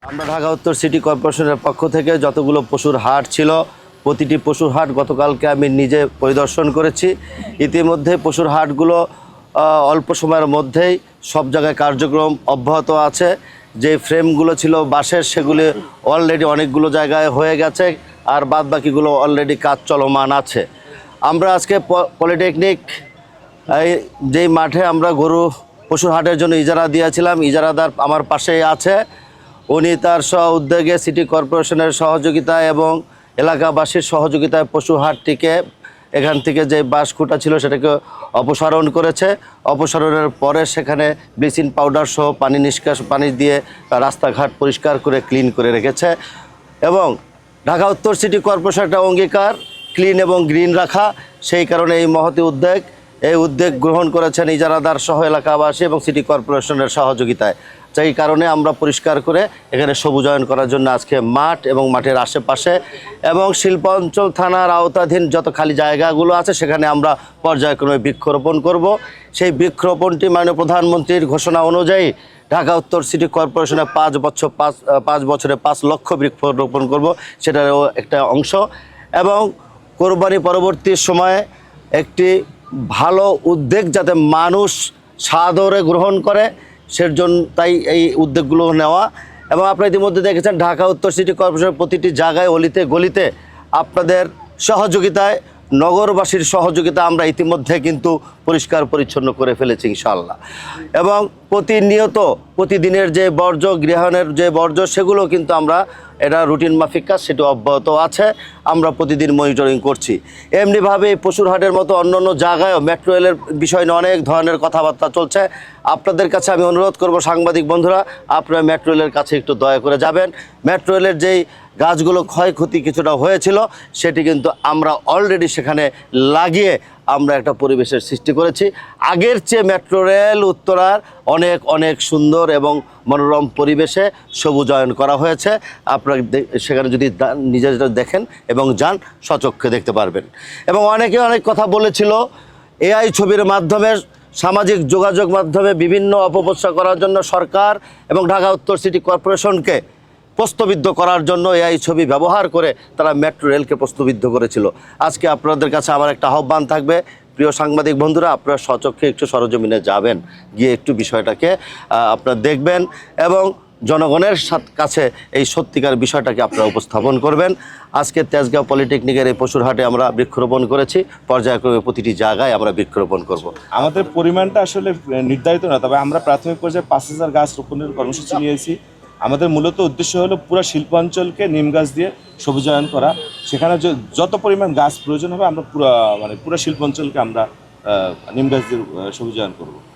আমরা ঢাকা উত্তর সিটি কর্পোরেশনের পক্ষ থেকে যতগুলো পশুর হাট ছিল প্রতিটি পশুর হাট গতকালকে আমি নিজে পরিদর্শন করেছি। ইতিমধ্যে পশুর হাটগুলো অল্প সময়ের মধ্যেই সব জায়গায় কার্যক্রম অব্যাহত আছে। যে ফ্রেমগুলো ছিল বাঁশের সেগুলি অলরেডি অনেকগুলো জায়গায় হয়ে গেছে, আর বাদবাকিগুলো অলরেডি কাজ চলমান আছে। আমরা আজকে পলিটেকনিক যেই মাঠে আমরা গরু পশুর হাটের জন্য ইজারা দিয়েছিলাম, ইজারাদার আমার পাশেই আছে। উনি তার উদ্যোগে সিটি কর্পোরেশনের সহযোগিতায় এবং এলাকাবাসীর সহযোগিতায় পশু হাটটিকে এখান থেকে যে বাঁশ খুঁটা ছিল সেটাকে অপসারণ করেছে। অপসারণের পরে সেখানে ব্লিচিং পাউডার সহ পানি দিয়ে রাস্তাঘাট পরিষ্কার করে ক্লিন করে রেখেছে। এবং ঢাকা উত্তর সিটি কর্পোরেশন একটা অঙ্গীকার ক্লিন এবং গ্রিন রাখা, সেই কারণে এই উদ্যোগ গ্রহণ করেছেন ইজারাদার সহ এলাকাবাসী এবং সিটি কর্পোরেশনের সহযোগিতায়। সেই কারণে আমরা পরিষ্কার করে এখানে সবুজায়ন করার জন্য আজকে মাঠ এবং মাঠের আশেপাশে এবং শিল্পাঞ্চল থানার আওতাধীন যত খালি জায়গাগুলো আছে সেখানে আমরা পর্যায়ক্রমে বৃক্ষরোপণ করব। সেই বৃক্ষরোপণটি মাননীয় প্রধানমন্ত্রীর ঘোষণা অনুযায়ী ঢাকা উত্তর সিটি কর্পোরেশনে 5 বছরে 5 লক্ষ বৃক্ষরোপণ করব, সেটারও একটা অংশ। এবং কোরবানি পরবর্তী সময়ে একটি ভালো উদ্যোগ যাতে মানুষ সাদরে গ্রহণ করে সেজন্য তাই এই উদ্যোগগুলো নেওয়া। এবং আপনারা ইতিমধ্যে দেখেছেন ঢাকা উত্তর সিটি কর্পোরেশনের প্রতিটি জায়গায় অলিতে গলিতে আপনাদের সহযোগিতায়, নগরবাসীর সহযোগিতা আমরা ইতিমধ্যে কিন্তু পরিষ্কার পরিচ্ছন্ন করে ফেলেছি ইনশাআল্লাহ। এবং প্রতিদিনের যে গৃহায়নের যে বর্জ্য সেগুলো কিন্তু আমরা এটা রুটিন মাফিক কাজ, সেটা অব্যাহত আছে। আমরা প্রতিদিন মনিটরিং করছি। এমনিভাবে পশুর হাটের মতো অন্যান্য জায়গায়ও মেট্রো রেলের বিষয় নিয়ে অনেক ধরনের কথাবার্তা চলছে। আপনাদের কাছে আমি অনুরোধ করব, সাংবাদিক বন্ধুরা, আপনারা মেট্রো রেলের কাছে একটু দয়া করে যাবেন। মেট্রো রেলের যেই গাছগুলো ক্ষয়ক্ষতি কিছুটা হয়েছিল সেটি কিন্তু আমরা অলরেডি সেখানে লাগিয়ে আমরা একটা পরিবেশের সৃষ্টি করেছি। আগের চেয়ে মেট্রো রেল উত্তরার অনেক অনেক সুন্দর এবং মনোরম পরিবেশে সবুজায়ন করা হয়েছে। আপনারা সেখানে যদি নিজেরা দেখেন এবং যান স্বচক্ষে দেখতে পারবেন। এবং অনেকে অনেক কথা বলেছিল এআই ছবির মাধ্যমে, সামাজিক যোগাযোগ মাধ্যমে বিভিন্ন অপপ্রচার করার জন্য সরকার এবং ঢাকা উত্তর সিটি কর্পোরেশনকে প্রশ্নবিদ্ধ করার জন্য এই ছবি ব্যবহার করে তারা মেট্রো রেলকে প্রশ্নবিদ্ধ করেছিল। আজকে আপনাদের কাছে আমার একটা আহ্বান থাকবে, প্রিয় সাংবাদিক বন্ধুরা, আপনারা স্বচক্ষে একটু সরজমিনে যাবেন, গিয়ে একটু বিষয়টাকে আপনারা দেখবেন এবং জনগণের কাছে এই সত্যিকার বিষয়টাকে আপনারা উপস্থাপন করবেন। আজকে তেজগাঁও পলিটেকনিকের এই পশুর হাটে আমরা বৃক্ষরোপণ করেছি, পর্যায়ক্রমে প্রতিটি জায়গায় আমরা বৃক্ষরোপণ করব। আমাদের পরিমাণটা আসলে নির্ধারিত না, তবে আমরা প্রাথমিক পর্যায়ে 5,000 গাছ রোপণের কর্মসূচি নিয়েছি। আমাদের মূলত উদ্দেশ্য হলো পুরো শিল্পাঞ্চলকে নিম গাছ দিয়ে সবুজায়ন করা। সেখানে যত পরিমাণ গাছ প্রয়োজন হবে আমরা পুরো শিল্পাঞ্চলকে আমরা নিম গাছ দিয়ে সবুজায়ন করব।